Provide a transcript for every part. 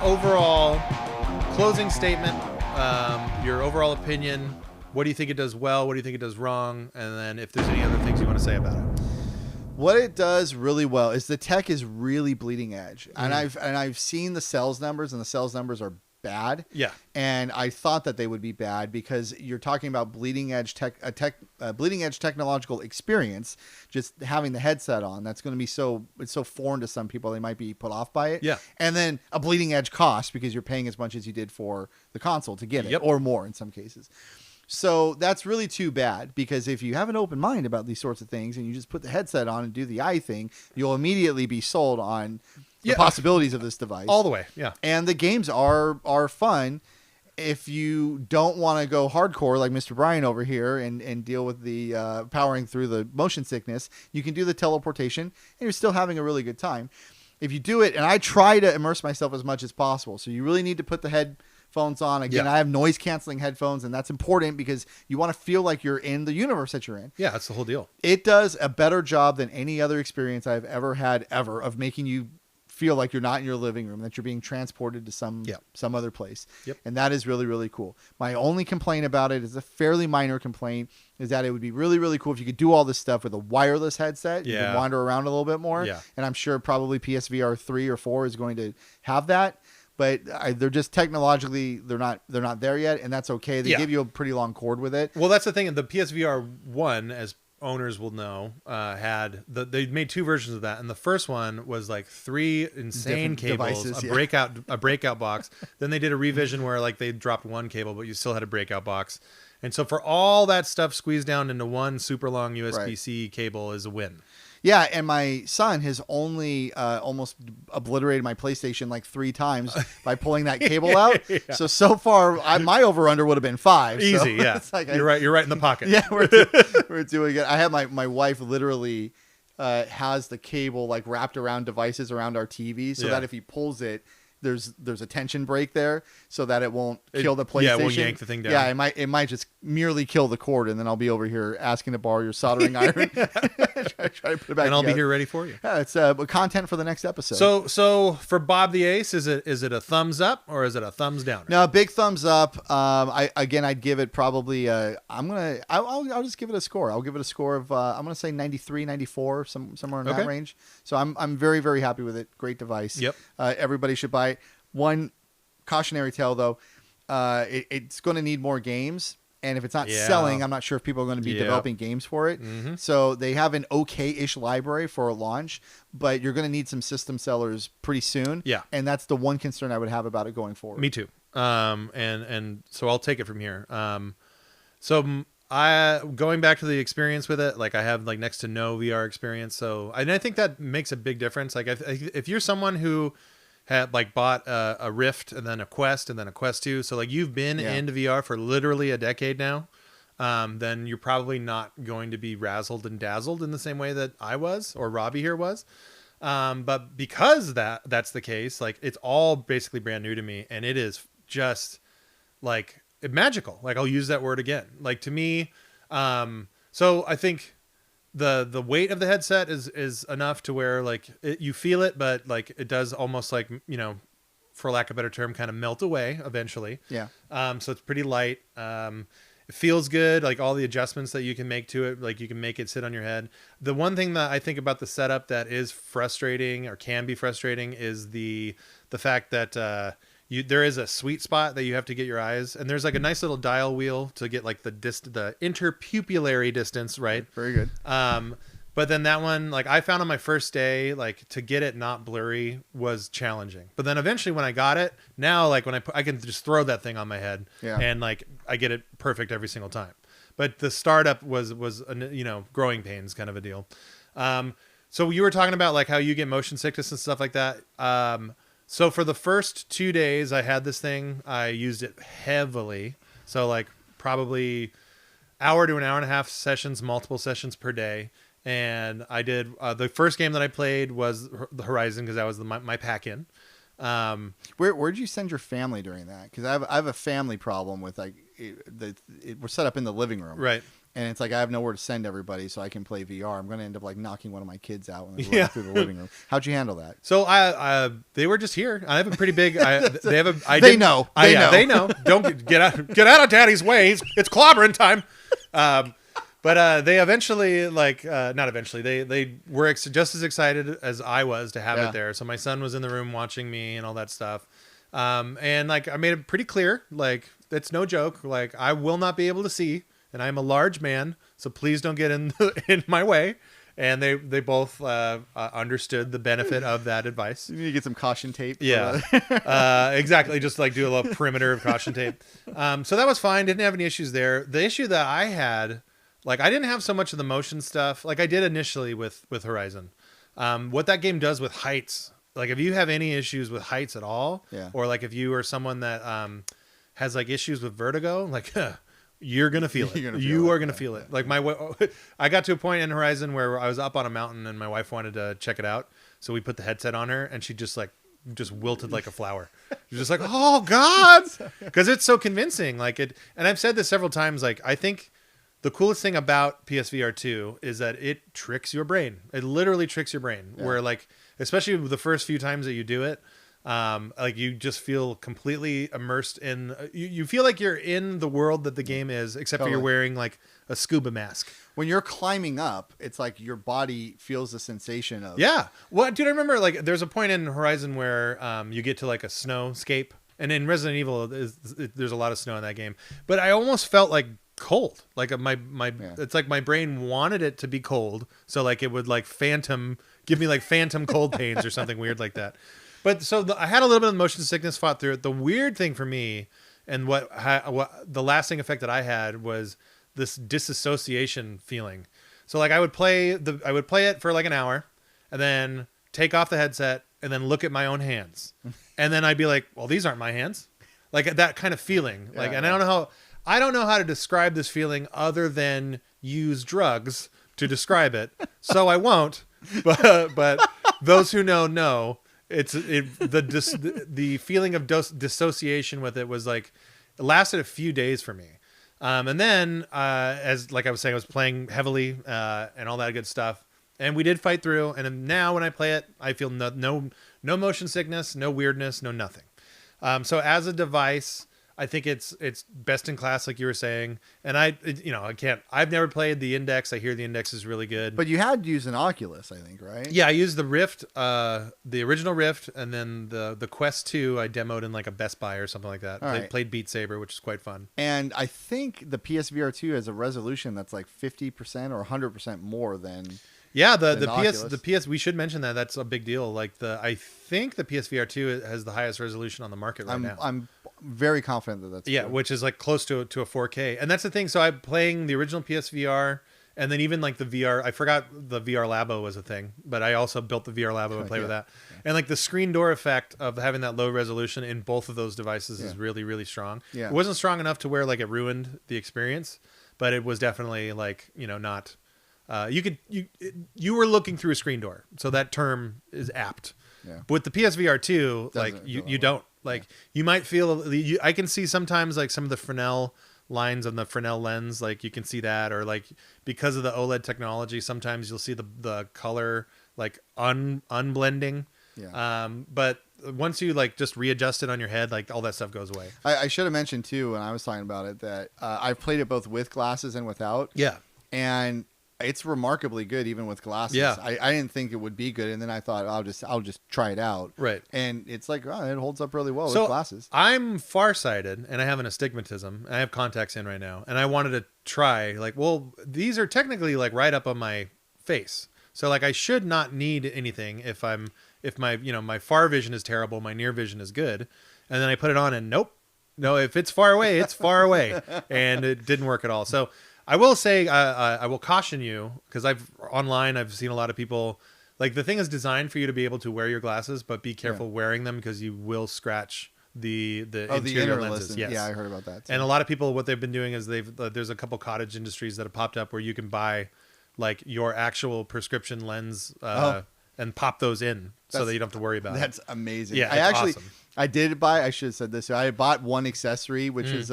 overall closing statement, your overall opinion. What do you think it does well? What do you think it does wrong? And then if there's any other things you want to say about it. What it does really well is the tech is really bleeding edge, and I've seen the sales numbers, and the sales numbers are bad. Yeah. And I thought that they would be bad because you're talking about bleeding edge technological experience. Just having the headset on, that's going to be so foreign to some people, they might be put off by it. Yeah. And then a bleeding edge cost because you're paying as much as you did for the console to get it, or more in some cases. So that's really too bad, because if you have an open mind about these sorts of things and you just put the headset on and do the eye thing, you'll immediately be sold on the possibilities of this device. All the way, yeah. And the games are fun. If you don't want to go hardcore like Mr. Brian over here and deal with the powering through the motion sickness, you can do the teleportation and you're still having a really good time. If you do it, and I try to immerse myself as much as possible, so you really need to put the headphones on. Again, I have noise canceling headphones, and that's important because you want to feel like you're in the universe that you're in. Yeah, that's the whole deal. It does a better job than any other experience I've ever had of making you feel like you're not in your living room, that you're being transported to some other place. Yep. And that is really, really cool. My only complaint about it is a fairly minor complaint, is that it would be really, really cool if you could do all this stuff with a wireless headset. You can wander around a little bit more. Yeah. And I'm sure probably PSVR 3 or 4 is going to have that. But they're just technologically, they're not there yet, and that's okay. They give you a pretty long cord with it. Well, that's the thing. The PSVR 1, as owners will know, they made 2 versions of that, and the first one was like 3 insane cables, devices, a breakout box. Then they did a revision where like they dropped 1 cable, but you still had a breakout box. And so for all that stuff squeezed down into 1 super long USB-C cable is a win. Yeah, and my son has only almost obliterated my PlayStation like 3 times by pulling that cable out. So far, my over-under would have been 5. Easy, so yeah. Like You're right in the pocket. Yeah, we're doing it. I have my wife literally has the cable like wrapped around devices around our TV, so that if he pulls it, there's a tension break there, so that it won't kill the PlayStation. Yeah, it won't yank the thing down. Yeah, it might just merely kill the cord, and then I'll be over here asking to borrow your soldering iron. try to put it back. And I'll be here ready for you. Yeah, it's content for the next episode. So for Bob the Ace, is it a thumbs up or is it a thumbs down? No, big thumbs up. I'd give it probably. I'll just give it a score. I'll give it a score of I'm gonna say 93, 94, somewhere in that range. So I'm very, very happy with it. Great device. Yep. Everybody should buy it. One cautionary tale though, it's going to need more games. And if it's not selling, I'm not sure if people are going to be developing games for it. Mm-hmm. So they have an okay-ish library for a launch, but you're going to need some system sellers pretty soon. Yeah. And that's the one concern I would have about it going forward. Me too. And so I'll take it from here. So I going back to the experience with it, like I have like next to no VR experience. So and I think that makes a big difference. Like if you're someone who had like bought a Rift and then a Quest and then a Quest 2. So like you've been into VR for literally a decade now. Then you're probably not going to be razzled and dazzled in the same way that I was or Robbie here was. But because that's the case, like it's all basically brand new to me, and it is just like magical. Like I'll use that word again. Like to me, so I think the weight of the headset is enough to where like you feel it, but like it does almost like, for lack of a better term, kind of melt away eventually. Yeah. So it's pretty light. It feels good. Like all the adjustments that you can make to it, like you can make it sit on your head. The one thing that I think about the setup that is frustrating or can be frustrating is the fact that, there is a sweet spot that you have to get your eyes, and there's like a nice little dial wheel to get like the interpupillary distance, right? Very good. But then that one, like I found on my first day, like to get it not blurry was challenging. But then eventually when I got it, now like when I can just throw that thing on my head and like I get it perfect every single time. But the startup was growing pains kind of a deal. So you were talking about like how you get motion sickness and stuff like that. So for the first 2 days I had this thing, I used it heavily. So like probably hour to an hour and a half sessions, multiple sessions per day. And I did, the first game that I played was the Horizon, because that was my pack-in. Where'd you send your family during that? Because I have a family problem with like we're set up in the living room, right? and it's like I have nowhere to send everybody, so I can play VR. I'm going to end up like knocking one of my kids out when they're running through the living room. How'd you handle that? So they were just here. I have a pretty big. They have a. They know. They know. Don't get out of Daddy's way. It's clobbering time. But they eventually, not eventually, they were just as excited as I was to have it there. So my son was in the room watching me and all that stuff. And like I made it pretty clear, like it's no joke. Like I will not be able to see, and I'm a large man, so please don't get in my way. And they both understood the benefit of that advice. You need to get some caution tape. Yeah, exactly. Just like do a little perimeter of caution tape. So that was fine. Didn't have any issues there. The issue that I had. Like, I didn't have so much of the motion stuff like I did initially with Horizon. What that game does with heights, like if you have any issues with heights at all, or like if you are someone that has like issues with vertigo, like you're going to feel it. You are going to feel it. Like I got to a point in Horizon where I was up on a mountain and my wife wanted to check it out. So we put the headset on her and she just wilted like a flower. She's just like, oh God, because it's so convincing. Like it. And I've said this several times. Like, I think the coolest thing about PSVR 2 is that it tricks your brain. It literally tricks your brain. Where like, especially the first few times that you do it, like you just feel completely immersed in. You feel like you're in the world that the game is, except for you're wearing like a scuba mask. When you're climbing up, it's like your body feels the sensation of. Yeah. Well, dude, I remember like there's a point in Horizon where you get to like a snowscape, and in Resident Evil, there's a lot of snow in that game. But I almost felt like cold, like it's like my brain wanted it to be cold, so like it would like give me like phantom cold pains or something weird like that. But so I had a little bit of motion sickness, fought through it. The weird thing for me, and what the lasting effect that I had was this disassociation feeling. So like I would play it for like an hour, and then take off the headset, and then look at my own hands, and then I'd be like, well, these aren't my hands, like that kind of feeling. Like, and I don't know how to describe this feeling other than use drugs to describe it, so I won't. But those who know. The feeling of dissociation with it was like it lasted a few days for me, and then as like I was saying, I was playing heavily and all that good stuff, and we did fight through. And now when I play it, I feel no motion sickness, no weirdness, no nothing. So as a device, I think it's best in class, like you were saying. And I've never played the Index. I hear the Index is really good. But you had to use an Oculus, I think, right? Yeah, I used the Rift, the original Rift, and then the Quest 2 I demoed in like a Best Buy or something like that. Played Beat Saber, which is quite fun. And I think the PSVR 2 has a resolution that's like 50% or 100% more than. Yeah, the PS we should mention that that's a big deal. Like I think the PSVR 2 has the highest resolution on the market right now. I'm very confident that that's true. Which is like close to a 4K. And that's the thing. So I'm playing the original PSVR, and then even like the VR. I forgot the VR Labo was a thing, but I also built the VR Labo and played with that. Yeah. And like the screen door effect of having that low resolution in both of those devices is really, really strong. Yeah. It wasn't strong enough to where like it ruined the experience, but it was definitely like, not. You were looking through a screen door, so that term is apt. Yeah. But with the PSVR 2, like you don't like you might feel. I can see sometimes like some of the Fresnel lines on the Fresnel lens, like you can see that, or like because of the OLED technology, sometimes you'll see the color like unblending. Yeah. But once you like just readjust it on your head, like all that stuff goes away. I should have mentioned too when I was talking about it that I've played it both with glasses and without. Yeah. And it's remarkably good even with glasses. Yeah. I didn't think it would be good, and then I thought I'll just try it out. Right. And it's like it holds up really well with glasses. I'm farsighted and I have an astigmatism. I have contacts in right now, and I wanted to try like, well, these are technically like right up on my face. So like I should not need anything if my my far vision is terrible, my near vision is good. And then I put it on and nope. No, if it's far away, it's far away. And it didn't work at all. So I will say, I will caution you, because I've seen a lot of people, like the thing is designed for you to be able to wear your glasses, but be careful wearing them because you will scratch the interior lenses. Yes. Yeah, I heard about that too. And a lot of people, what they've been doing is there's a couple cottage industries that have popped up where you can buy like your actual prescription lens and pop those in so that you don't have to worry about it. That's amazing. Yeah, awesome. I should have said this. I bought one accessory, which is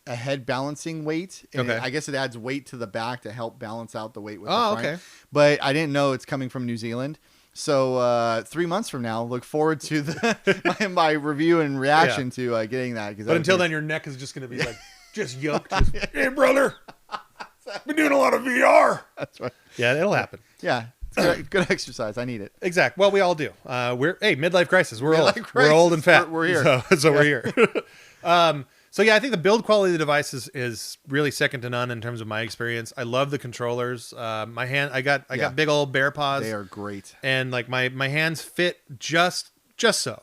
a head balancing weight. And Okay. I guess it adds weight to the back to help balance out the weight with the Oh, front. okay. But I didn't know it's coming from New Zealand. So 3 months from now, look forward to my review and reaction to getting that. But until then, your neck is just going to be like just yoked. Just, hey, brother, been doing a lot of VR. That's right. Yeah, it'll happen. Yeah. It's good exercise. I need it. Exactly. Well, we all do. We're midlife crisis. We're Midlife old. crisis. We're old and fat. We're here. So we're here. So yeah, I think the build quality of the device is really second to none in terms of my experience. I love the controllers. My hand, I got big old bear paws. They are great. And like my hands fit just so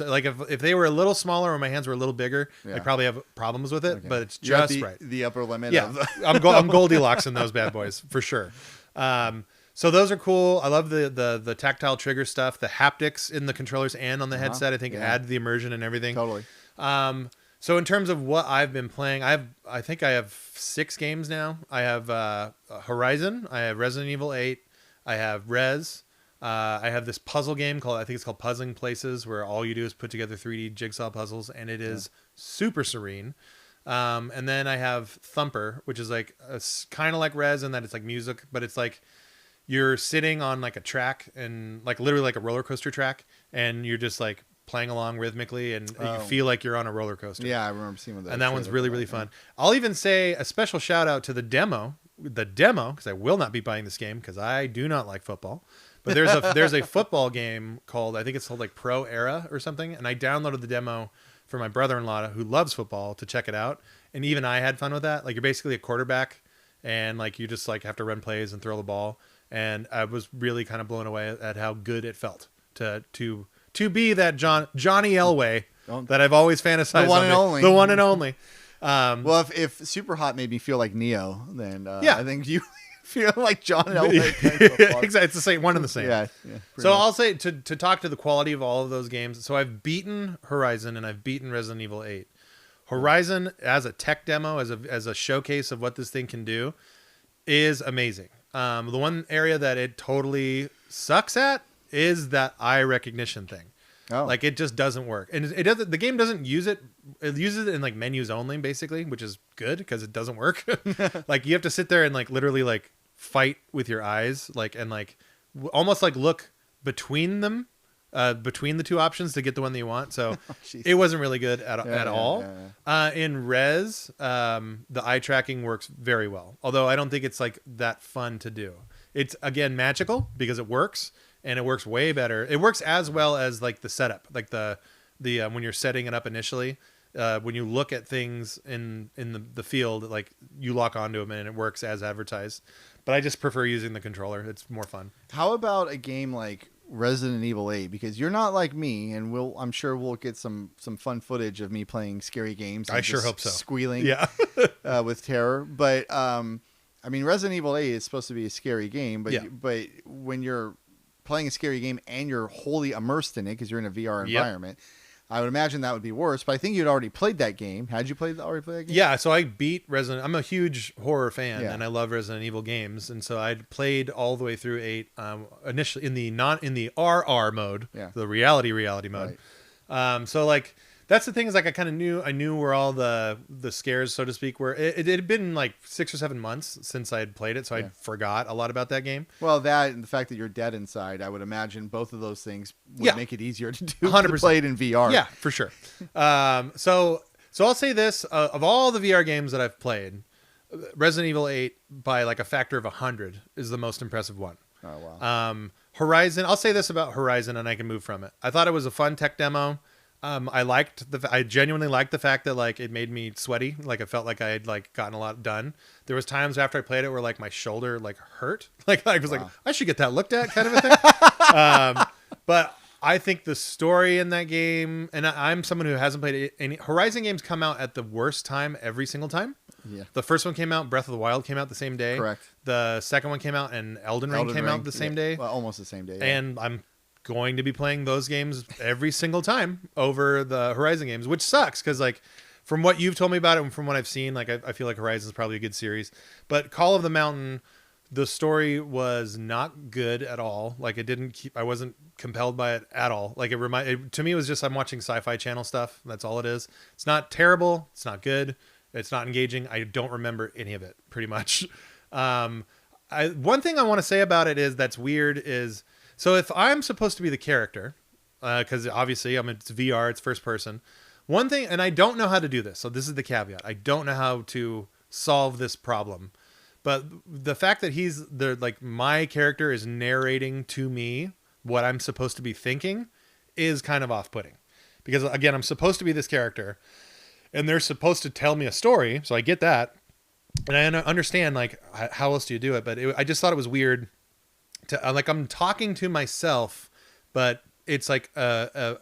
like if they were a little smaller or my hands were a little bigger, I'd probably have problems with it. But it's You're at just right. The upper limit. Yeah, I'm Goldilocks in those bad boys for sure. So those are cool. I love the tactile trigger stuff, the haptics in the controllers and on the headset. I think add the immersion and everything. Totally. So in terms of what I've been playing, I think I have 6 games now. I have Horizon, I have Resident Evil 8, I have Rez, I have this puzzle game I think it's called Puzzling Places, where all you do is put together 3D jigsaw puzzles, and it is super serene. And then I have Thumper, which is like kind of like Rez in that it's like music, but it's like you're sitting on like a track and like literally like a roller coaster track, and you're just like playing along rhythmically, and you feel like you're on a roller coaster. Yeah, I remember seeing that. And that one's really, really fun. I'll even say a special shout out to the demo, because I will not be buying this game because I do not like football. But there's a football game called, I think it's called like Pro Era or something. And I downloaded the demo for my brother-in-law who loves football to check it out. And even I had fun with that. Like you're basically a quarterback and like you just like have to run plays and throw the ball. And I was really kind of blown away at how good it felt to be that Johnny Elway that I've always fantasized. The one and only. The one and only. Well, if Super Hot made me feel like Neo, then I think you feel like John Elway. Exactly, it's the same one and the same. Yeah. So I'll say to talk to the quality of all of those games. So I've beaten Horizon and I've beaten Resident Evil 8. Horizon as a tech demo, as a showcase of what this thing can do, is amazing. The one area that it totally sucks at is that eye recognition thing. Oh. Like it just doesn't work, and it doesn't. The game doesn't use it. It uses it in like menus only, basically, which is good because it doesn't work. Like you have to sit there and like literally like fight with your eyes, like and like almost like look between them, between the two options to get the one that you want. So it wasn't really good at all. Yeah. In Rez, the eye tracking works very well, although I don't think it's like that fun to do. It's again magical because it works. And it works way better. It works as well as like the setup, like the when you're setting it up initially. When you look at things in the field, like you lock onto them and it works as advertised. But I just prefer using the controller. It's more fun. How about a game like Resident Evil 8? Because you're not like me, and I'm sure we'll get some fun footage of me playing scary games. And I sure hope so. Squealing, with terror. But I mean, Resident Evil 8 is supposed to be a scary game, but when you're playing a scary game and you're wholly immersed in it because you're in a VR environment, I would imagine that would be worse. But I think you'd already played that game. Had you already played that game? Yeah, so I beat Resident. I'm a huge horror fan, and I love Resident Evil games, and so I played all the way through 8. Initially in the RR mode, the reality mode. Right. So like that's the thing is like I knew where all the scares, so to speak, were. It had been like 6 or 7 months since I had played it, so I forgot a lot about that game. Well, that and the fact that you're dead inside, I would imagine both of those things would make it easier to do. 100%. To play it in VR. Yeah, for sure. So I'll say this: of all the VR games that I've played, Resident Evil 8 by like a factor of 100 is the most impressive one. Oh wow. Horizon. I'll say this about Horizon, and I can move from it. I thought it was a fun tech demo. I genuinely liked the fact that like it made me sweaty. Like I felt like I had like gotten a lot done. There was times after I played it where like my shoulder like hurt. Like I was like, I should get that looked at kind of a thing. But I think the story in that game, and I'm someone who hasn't played any Horizon games, come out at the worst time every single time. Yeah. The first one came out, Breath of the Wild came out the same day. Correct. The second one came out and Elden Ring came out the same day. Well, almost the same day. And I'm going to be playing those games every single time over the Horizon games, which sucks because like from what you've told me about it and from what I've seen, like I feel like Horizon is probably a good series. But Call of the Mountain, the story was not good at all. Like I wasn't compelled by it at all. Like to me it was just I'm watching Sci-Fi Channel stuff. That's all it is. It's not terrible. It's not good. It's not engaging. I don't remember any of it pretty much. One thing I want to say about it is that's weird is, so if I'm supposed to be the character, because obviously it's VR, it's first person. One thing, and I don't know how to do this, so this is the caveat. I don't know how to solve this problem. But the fact that like my character is narrating to me what I'm supposed to be thinking is kind of off-putting. Because again, I'm supposed to be this character and they're supposed to tell me a story. So I get that. And I understand like how else do you do it? But I just thought it was weird to like, I'm talking to myself, but it's like a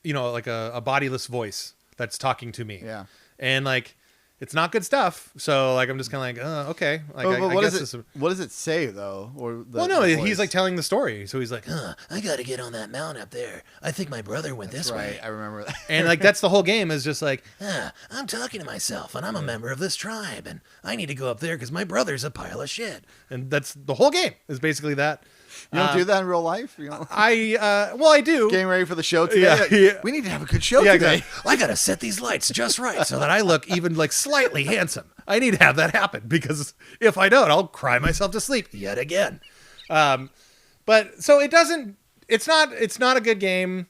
bodiless voice that's talking to me. Yeah. And like, it's not good stuff. So like, I'm just kind of like, okay. Like, what does it say though? He's like telling the story. So he's like, I got to get on that mountain up there. I think my brother went this way. I remember that. And like, that's the whole game is just like, I'm talking to myself and I'm a member of this tribe and I need to go up there because my brother's a pile of shit. And that's the whole game is basically that. You don't do that in real life? You know? I do. Getting ready for the show today? Yeah. We need to have a good show today. Exactly. I got to set these lights just right so that I look even like slightly handsome. I need to have that happen because if I don't, I'll cry myself to sleep yet again. But so it's not a good game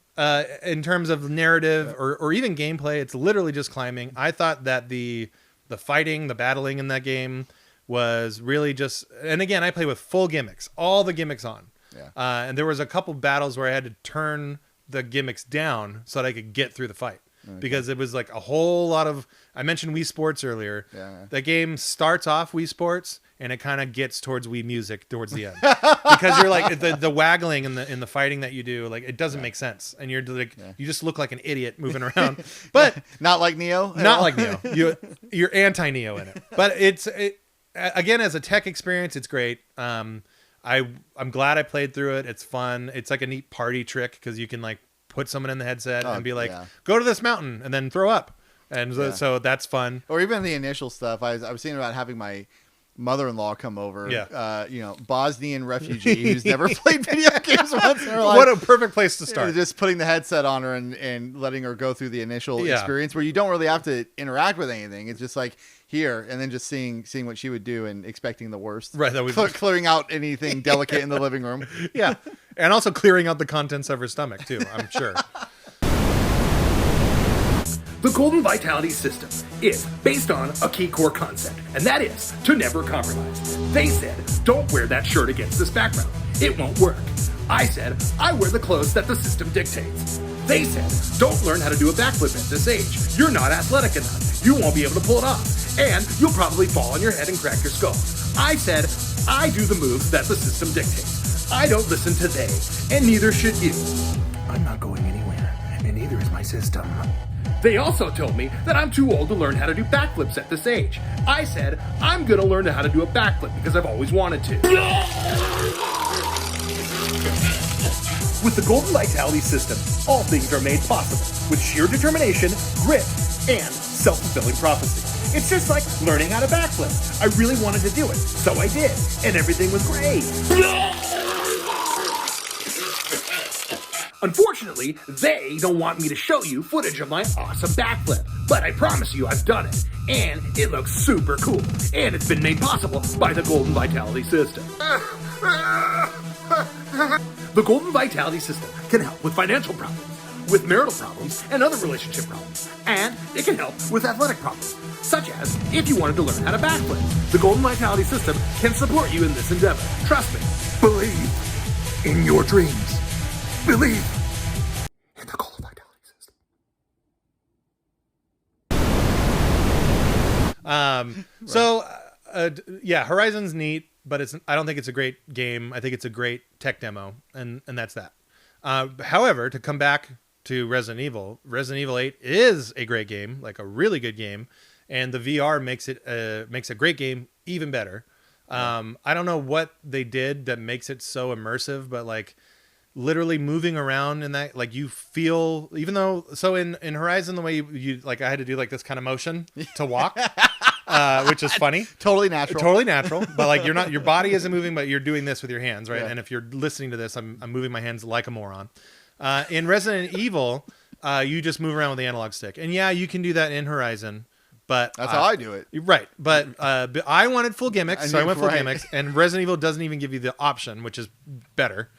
in terms of narrative or even gameplay. It's literally just climbing. I thought that the fighting, the battling in that game was really just, and again, I play with full gimmicks, all the gimmicks on. Yeah. And there was a couple battles where I had to turn the gimmicks down so that I could get through the fight. Okay. Because it was like a whole lot of, I mentioned Wii Sports earlier. Yeah. The game starts off Wii Sports and it kind of gets towards Wii Music towards the end. Because you're like, the waggling in the fighting that you do, like it doesn't make sense. And you're like, you just look like an idiot moving around. But not like Neo? Not like Neo. You're anti-Neo in it. But again, as a tech experience, it's great. I'm glad I played through it. It's fun. It's like a neat party trick because you can like put someone in the headset and be like, go to this mountain and then throw up. And so that's fun. Or even the initial stuff. I was thinking about having my mother-in-law come over, Bosnian refugee who's never played video games once in her life. What a perfect place to start. Just putting the headset on her and letting her go through the initial experience where you don't really have to interact with anything. It's just like here and then just seeing what she would do and expecting the worst. Right. That was clearing out anything delicate in the living room. Yeah. And also clearing out the contents of her stomach too, I'm sure. The Golden Vitality system is based on a key core concept, and that is to never compromise. They said, don't wear that shirt against this background. It won't work. I said, I wear the clothes that the system dictates. They said, don't learn how to do a backflip at this age. You're not athletic enough. You won't be able to pull it off. And you'll probably fall on your head and crack your skull. I said, I do the moves that the system dictates. I don't listen to they, and neither should you. I'm not going anywhere, and neither is my system. They also told me that I'm too old to learn how to do backflips at this age. I said, I'm gonna learn how to do a backflip because I've always wanted to. With the Golden Vitality system, all things are made possible with sheer determination, grit, and self-fulfilling prophecy. It's just like learning how to backflip. I really wanted to do it, so I did, and everything was great. Unfortunately, they don't want me to show you footage of my awesome backflip, but I promise you I've done it, and it looks super cool, and it's been made possible by the Golden Vitality system. The Golden Vitality system can help with financial problems, with marital problems, and other relationship problems, and it can help with athletic problems, such as if you wanted to learn how to backflip. The Golden Vitality system can support you in this endeavor. Trust me. Believe in your dreams. Believe in the Golden Vitality system. Horizon's neat, but I don't think it's a great game. I think it's a great tech demo, and that's that. However, to come back to Resident Evil 8 is a great game, like a really good game, and the VR makes a great game even better. I don't know what they did that makes it so immersive, but like literally moving around in that, like you feel, even though, so in Horizon, the way you like, I had to do like this kind of motion to walk, which is funny. Totally natural. But like your body isn't moving, but you're doing this with your hands, right? Yeah. And if you're listening to this, I'm moving my hands like a moron. In Resident Evil, you just move around with the analog stick. And yeah, you can do that in Horizon, But That's how I do it. Right. But I wanted full gimmicks, so I went full right. gimmicks. And Resident Evil doesn't even give you the option, which is better.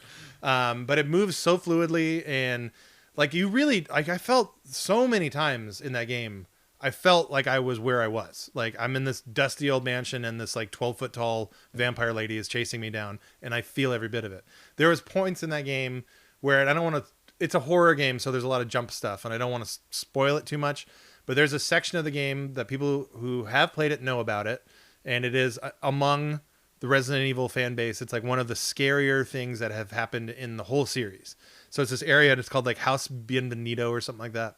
But it moves so fluidly, and like you really, like I felt so many times in that game, I felt like I was where I was. Like I'm in this dusty old mansion, and this like 12-foot tall vampire lady is chasing me down, and I feel every bit of it. There was points in that game where, and I don't want to, it's a horror game, so there's a lot of jump stuff, and I don't want to spoil it too much, but there's a section of the game that people who have played it know about it, and it is among the Resident Evil fan base. It's like one of the scarier things that have happened in the whole series. So it's this area, and it's called like House Bienvenido or something like that.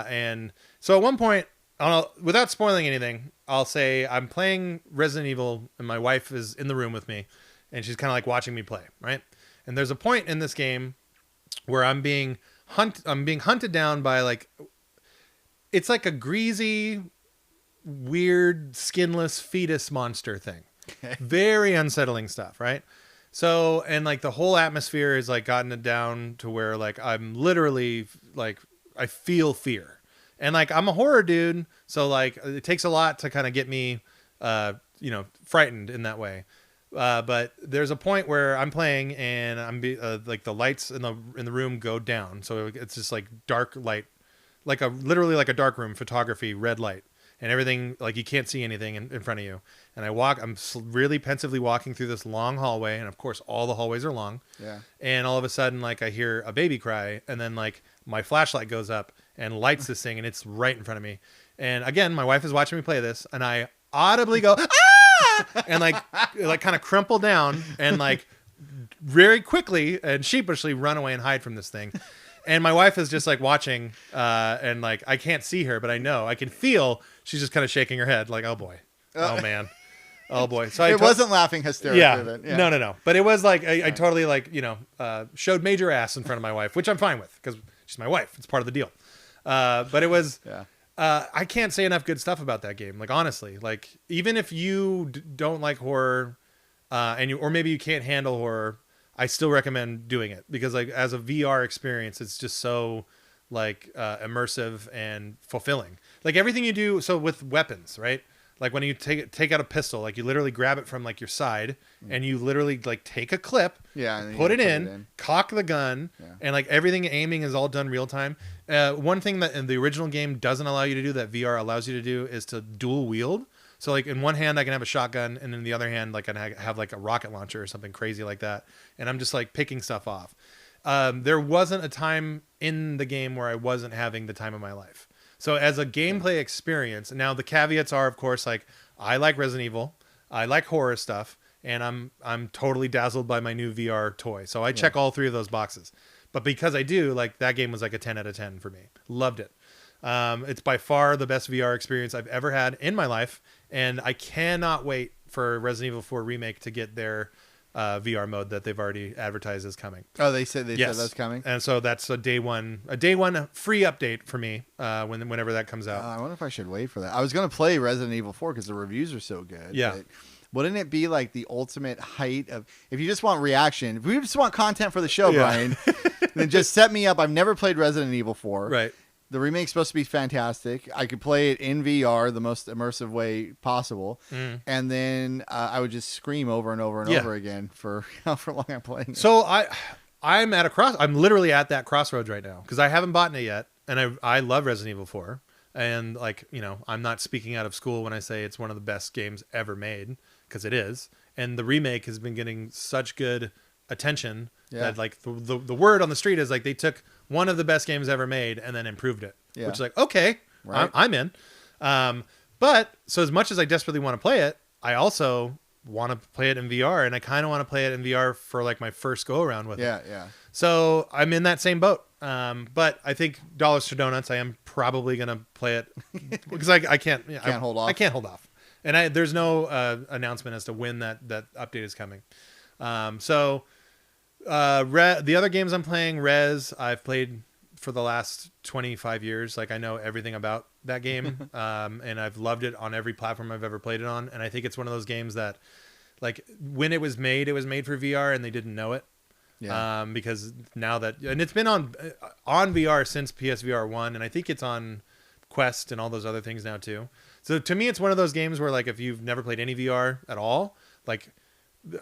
And so at one point, without spoiling anything, I'll say I'm playing Resident Evil, and my wife is in the room with me, and she's kind of like watching me play, right? And there's a point in this game where I'm being hunted down by like, it's like a greasy, weird, skinless fetus monster thing. Very unsettling stuff, right? So, and like the whole atmosphere is like gotten it down to where like I'm literally like I feel fear, and like I'm a horror dude, so like it takes a lot to kind of get me, frightened in that way. But there's a point where I'm playing, and like the lights in the room go down, so it's just like dark light, like literally like a dark room photography, red light. And everything, like you can't see anything in front of you. And I'm really pensively walking through this long hallway. And of course, all the hallways are long. Yeah. And all of a sudden, like I hear a baby cry. And then like my flashlight goes up and lights this thing. And it's right in front of me. And again, my wife is watching me play this. And I audibly go, ah! And like kind of crumple down and like very quickly and sheepishly run away and hide from this thing. And my wife is just like watching, and like I can't see her, but I can feel she's just kind of shaking her head, like, "Oh boy, oh man, oh boy." So it wasn't laughing hysterically. Yeah, then. Yeah. No. But it was like I totally like showed major ass in front of my wife, which I'm fine with because she's my wife. It's part of the deal. But it was. Yeah. I can't say enough good stuff about that game. Like honestly, like even if you don't like horror, or maybe you can't handle horror, I still recommend doing it because like as a VR experience, it's just so like immersive and fulfilling. Like everything you do. So with weapons, right? Like when you take out a pistol, like you literally grab it from like your side and you literally like take a clip, and put it in, cock the gun, and like everything aiming is all done real time. One thing that in the original game doesn't allow you to do that VR allows you to do is to dual wield. So like in one hand I can have a shotgun, and in the other hand like I have like a rocket launcher or something crazy like that, and I'm just like picking stuff off. There wasn't a time in the game where I wasn't having the time of my life. So as a gameplay experience, now the caveats are of course like I like Resident Evil, I like horror stuff, and I'm totally dazzled by my new VR toy. So I check all three of those boxes. But because I do, like that game was like a 10 out of 10 for me. Loved it. It's by far the best VR experience I've ever had in my life. And I cannot wait for Resident Evil 4 Remake to get their VR mode that they've already advertised is coming. Oh, they said that's coming? And so that's a day one free update for me whenever that comes out. I wonder if I should wait for that. I was going to play Resident Evil 4 because the reviews are so good. Yeah. But wouldn't it be like the ultimate height of, if you just want reaction, if we just want content for the show, Brian, then just set me up. I've never played Resident Evil 4. Right. The remake's supposed to be fantastic. I could play it in VR the most immersive way possible. And then I would just scream over and over and over again for however long I'm playing it. So I'm literally at that crossroads right now because I haven't bought it yet. And I love Resident Evil 4. And like, I'm not speaking out of school when I say it's one of the best games ever made, because it is. And the remake has been getting such good attention that like the word on the street is like they took one of the best games ever made and then improved it, which is like, okay, right. I'm in. But so as much as I desperately want to play it, I also want to play it in VR, and I kind of want to play it in VR for like my first go around with it. Yeah. So I'm in that same boat. But I think dollars to donuts, I am probably going to play it because I can't hold off. I can't hold off. And there's no announcement as to when that update is coming. The other games I'm playing, Rez, I've played for the last 25 years. Like I know everything about that game. And I've loved it on every platform I've ever played it on. And I think it's one of those games that like when it was made for VR and they didn't know it. Yeah. Because now that, and it's been on VR since PSVR 1, and I think it's on Quest and all those other things now too. So to me, it's one of those games where like if you've never played any VR at all, like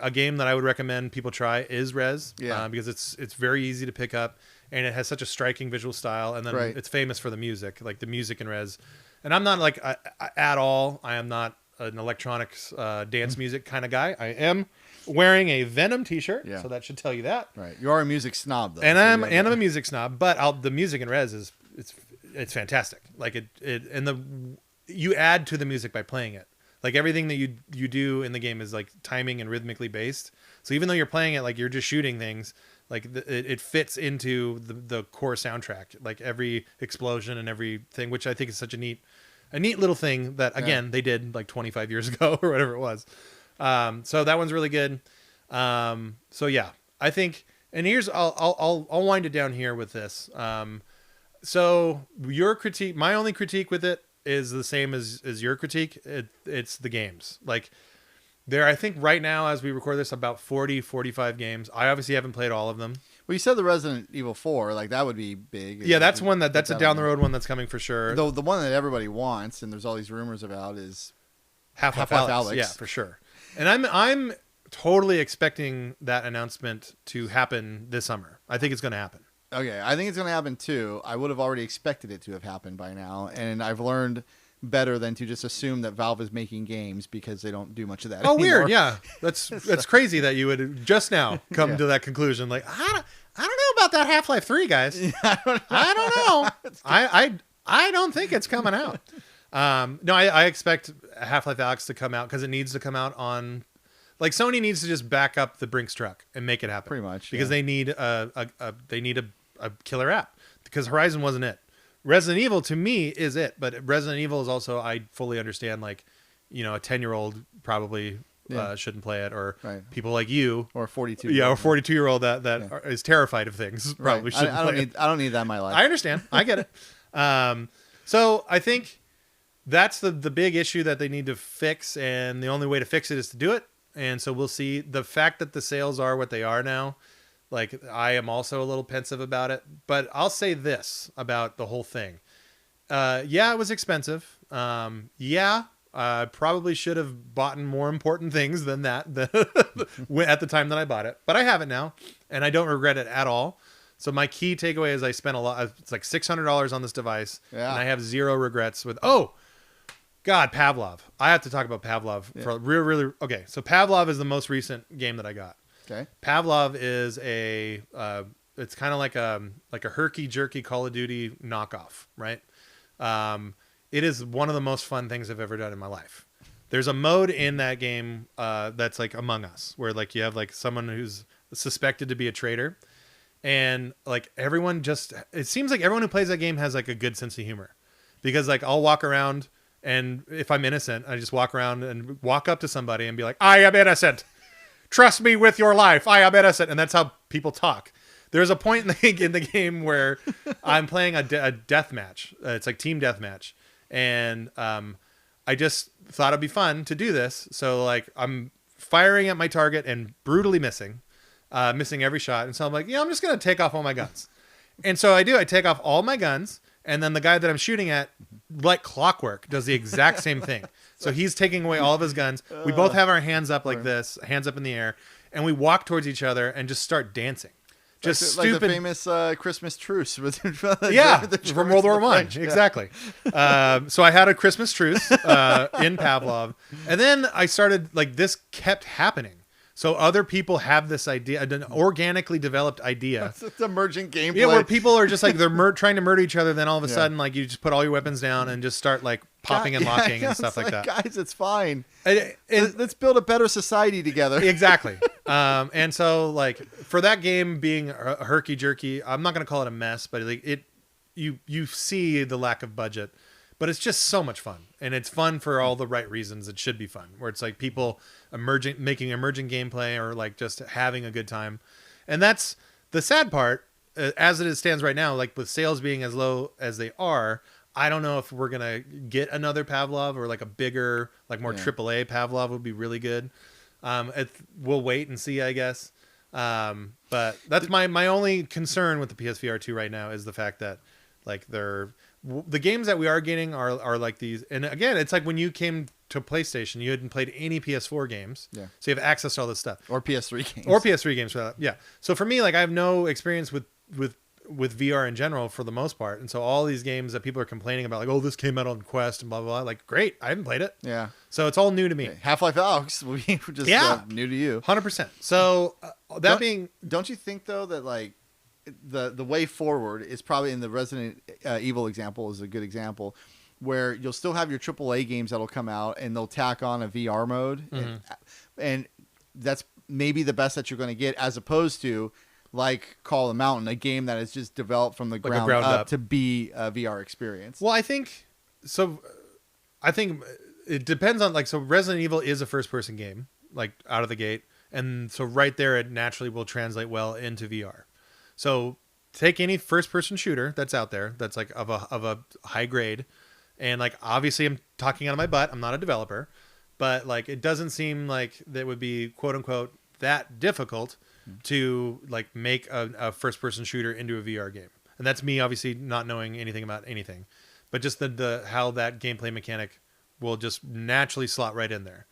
a game that I would recommend people try is Rez, because it's very easy to pick up and it has such a striking visual style, and then it's famous for the music, like the music in Rez. And I'm not like at all. I am not an electronics dance music kind of guy. I am wearing a Venom T-shirt, so that should tell you that. Right, you are a music snob though, and I'm a music snob, but the music in Rez is it's fantastic. Like you add to the music by playing it. Like everything that you do in the game is like timing and rhythmically based. So even though you're playing it like you're just shooting things, like it fits into the core soundtrack. Like every explosion and everything, which I think is such a neat little thing that again they did like 25 years ago or whatever it was. So that one's really good. So yeah, I think, and here's I'll wind it down here with this. So your critique, my only critique with it is the same as your critique. It's the games. Like I think right now as we record this about 45 games. I obviously haven't played all of them. Well, you said the Resident Evil 4, like that would be big. Yeah, that's one that's a down the road one that's coming for sure. Though the one that everybody wants and there's all these rumors about is Half-Life Alyx. Yeah, for sure. And I'm totally expecting that announcement to happen this summer. I think it's going to happen. Okay, I think it's going to happen too. I would have already expected it to have happened by now, and I've learned better than to just assume that Valve is making games because they don't do much of that anymore. Weird, yeah. That's crazy that you would just now come to that conclusion. Like, I don't know about that Half-Life 3, guys. Yeah, I don't know. I don't think it's coming out. No, I expect Half-Life Alyx to come out because it needs to come out on... Like Sony needs to just back up the Brinks truck and make it happen. Pretty much, because they need a killer app, because Horizon wasn't it. Resident Evil to me is it, but Resident Evil is also, I fully understand, like, a 10-year-old probably shouldn't play it, or people like you, or a 42 or 42-year-old that is terrified of things probably shouldn't play it. I don't need that in my life. I understand. I get it. So I think that's the big issue that they need to fix, and the only way to fix it is to do it. And so we'll see. The fact that the sales are what they are now, like, I am also a little pensive about it. But I'll say this about the whole thing. It was expensive. I probably should have bought more important things than that at the time that I bought it. But I have it now, and I don't regret it at all. So my key takeaway is I spent a lot. It's like $600 on this device, and I have zero regrets with... God, Pavlov. I have to talk about Pavlov for really. Okay, so Pavlov is the most recent game that I got. Okay. Pavlov is it's kind of like a herky jerky Call of Duty knockoff, right? It is one of the most fun things I've ever done in my life. There's a mode in that game that's like Among Us, where like you have like someone who's suspected to be a traitor, and like it seems like everyone who plays that game has like a good sense of humor, because like I'll walk around. And if I'm innocent, I just walk around and walk up to somebody and be like, I am innocent. Trust me with your life. I am innocent. And that's how people talk. There's a point in the game where I'm playing a death match. It's like team death match. And I just thought it'd be fun to do this. So like I'm firing at my target and brutally missing every shot. And so I'm like, I'm just going to take off all my guns. And so I do. I take off all my guns. And then the guy that I'm shooting at, like clockwork, does the exact same thing. So he's taking away all of his guns. We both have our hands up like this, hands up in the air, and we walk towards each other and just start dancing. Just stupid. Like the famous Christmas truce. From World War I. Exactly. So I had a Christmas truce in Pavlov. And then I started, like, this kept happening. So other people have this idea, an organically developed idea. It's emergent gameplay. Yeah, where people are just like, they're trying to murder each other. Then all of a sudden, like, you just put all your weapons down and just start like popping and locking and stuff like that. Guys, it's fine. Let's build a better society together. Exactly. And so like for that game being a herky jerky, I'm not going to call it a mess, but like you see the lack of budget. But it's just so much fun, and it's fun for all the right reasons. It should be fun, where it's like people making emerging gameplay, or like just having a good time. And that's the sad part, as it stands right now. Like with sales being as low as they are, I don't know if we're gonna get another Pavlov, or like a bigger, like more AAA Pavlov would be really good. We'll wait and see, I guess. But that's my only concern with the PSVR 2 right now, is the fact that like the games that we are getting are like these. And again, it's like when you came to PlayStation, you hadn't played any PS4 games. Yeah. So you have access to all this stuff. Or PS3 games. Or PS3 games for that. Yeah. So for me, like I have no experience with VR in general for the most part. And so all these games that people are complaining about, like, oh, this came out on Quest and blah, blah, blah. Like, great. I haven't played it. Yeah. So it's all new to me. Half-Life Alyx, we were just new to you. 100%. So don't you think though that like the way forward is probably in the Resident Evil example is a good example where you'll still have your AAA games that'll come out and they'll tack on a VR mode and that's maybe the best that you're going to get as opposed to like Call of the Mountain, a game that is just developed from the ground up to be a VR experience. Well, I think it depends on like, so Resident Evil is a first person game, like out of the gate. And so right there, it naturally will translate well into VR. So take any first person shooter that's out there, that's like of a high grade. And like, obviously I'm talking out of my butt. I'm not a developer, but like, it doesn't seem like that would be quote unquote that difficult to like make a first person shooter into a VR game. And that's me obviously not knowing anything about anything, but just the how that gameplay mechanic will just naturally slot right in there.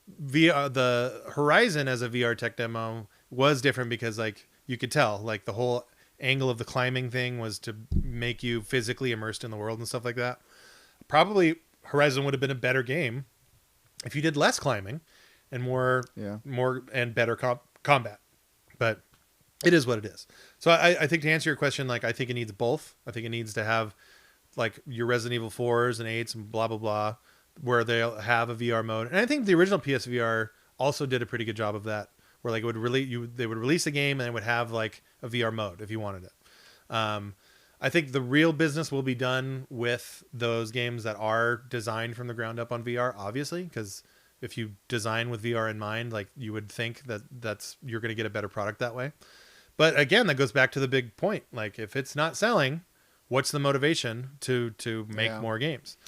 The Horizon as a VR tech demo was different because like you could tell like the whole angle of the climbing thing was to make you physically immersed in the world and stuff like that. Probably Horizon would have been a better game if you did less climbing and more and better combat. But it is what it is. So I think to answer your question, like I think it needs both. I think it needs to have like your Resident Evil 4s and 8s and blah, blah, blah, where they'll have a VR mode. And I think the original PSVR also did a pretty good job of that, where like they would release a game and it would have like a VR mode if you wanted it. I think the real business will be done with those games that are designed from the ground up on VR, obviously, because if you design with VR in mind, like you would think that you're going to get a better product that way. But again, that goes back to the big point. Like if it's not selling, what's the motivation to make more games?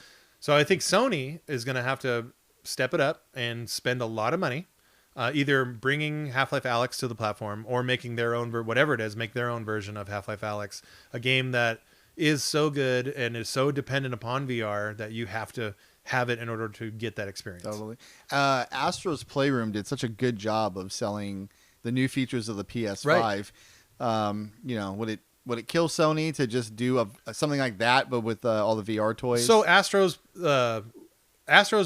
So I think Sony is going to have to step it up and spend a lot of money, either bringing Half-Life Alyx to the platform or making their own, whatever it is, make their own version of Half-Life Alyx, a game that is so good and is so dependent upon VR that you have to have it in order to get that experience. Totally. Astro's Playroom did such a good job of selling the new features of the PS5. Right. Would it kill Sony to just do something like that, but with all the VR toys? So Astro's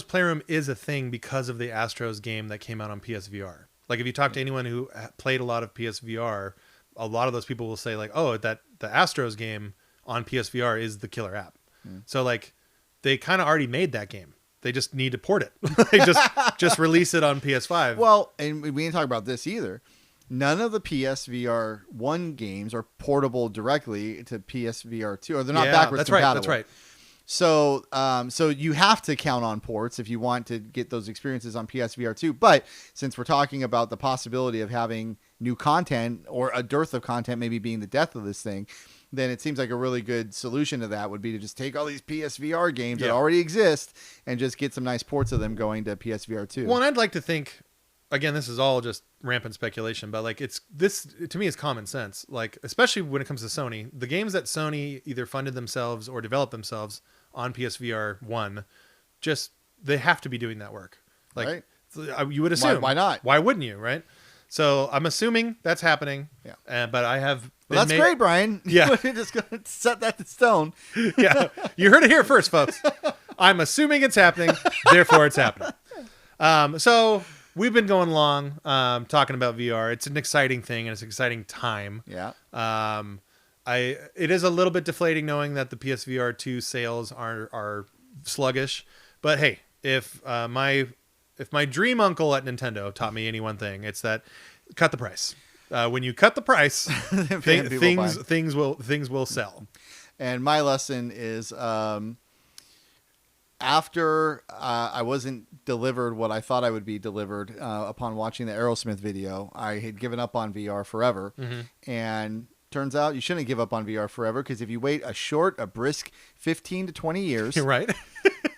Playroom is a thing because of the Astro's game that came out on PSVR. Like if you talk to anyone who played a lot of PSVR, a lot of those people will say like, oh, that the Astro's game on PSVR is the killer app. So like they kind of already made that game. They just need to port it. They just release it on PS5. Well, and we didn't talk about this either. None of the PSVR 1 games are portable directly to PSVR 2, or they're not backwards compatible. That's right. So, so you have to count on ports if you want to get those experiences on PSVR 2. But since we're talking about the possibility of having new content or a dearth of content maybe being the death of this thing, then it seems like a really good solution to that would be to just take all these PSVR games that already exist and just get some nice ports of them going to PSVR 2. Well, and I'd like to think, again, this is all just rampant speculation, but like this to me is common sense. Like, especially when it comes to Sony, the games that Sony either funded themselves or developed themselves on PSVR 1, just, they have to be doing that work. Like, you would assume. Why not? Why wouldn't you, right? So I'm assuming that's happening. Yeah. But I have. Well, that's great, Brian. Yeah. We're just going to set that to stone. Yeah. You heard it here first, folks. I'm assuming it's happening. Therefore, it's happening. So we've been going along talking about VR. It's an exciting thing and it's an exciting time. Yeah. It is a little bit deflating knowing that the PSVR 2 sales are sluggish. But hey, if my dream uncle at Nintendo taught me any one thing, it's that cut the price. When you cut the price, things will sell. And my lesson is after I wasn't delivered what I thought I would be delivered upon watching the Aerosmith video, I had given up on VR forever. And turns out you shouldn't give up on VR forever, because if you wait a brisk 15 to 20 years, right,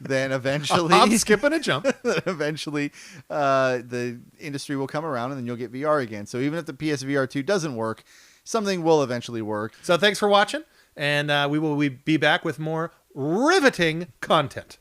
then eventually I'm skipping a jump. Eventually, the industry will come around, and then you'll get VR again. So even if the PSVR 2 doesn't work, something will eventually work. So thanks for watching, and we will be back with more riveting content.